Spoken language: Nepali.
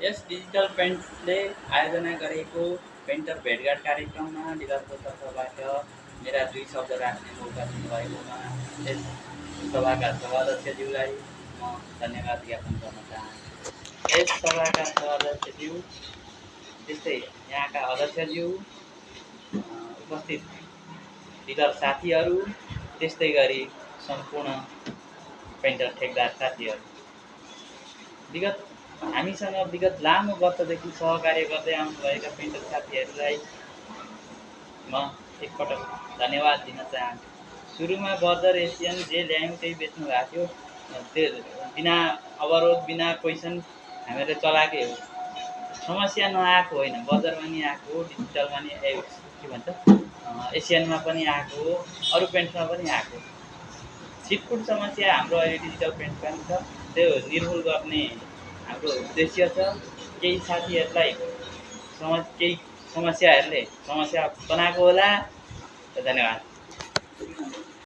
यस डिजिटल पेन्टले आयोजना गरेको पेन्टर भेटघाट कार्यक्रममा डिलरको तर्फबाट मेरा दुई शब्द राख्ने मौका दिनुभएकोमा यस सभाका सभाध्यक्षज्यूलाई म धन्यवाद ज्ञापन गर्न चाहन्छु। यस सभाका सभाध्यक्षज्यू, त्यस्तै यहाँका अध्यक्षज्यू, उपस्थित डिलर साथीहरू, त्यस्तै गरी सम्पूर्ण पेन्टर ठेकदार साथीहरू, विगत हामीसँग विगत लामो वर्षदेखि सहकार्य गर्दै आउनुभएका पेन्टर साथीहरूलाई म एकपटक धन्यवाद दिन चाहन्छु। सुरुमा बर्जर एसियन जे ल्यायौँ त्यही बेच्नु भएको थियो, त्यो बिना अवरोध बिना क्वेसन हामीले चलाएकै हो। समस्या नआएको होइन, बजारमा नि आएको हो, डिजिटलमा नि के भन्छ एसियनमा पनि आएको हो, अरू पेन्टमा पनि आएको हो। छिटफुट समस्या हाम्रो अहिले डिजिटल पेन्टमा पनि छ, त्यो निर्मूल गर्ने हाम्रो उद्देश्य छ। केही साथीहरूलाई केही समस्याहरूले समस्या बनाएको होला। धन्यवाद।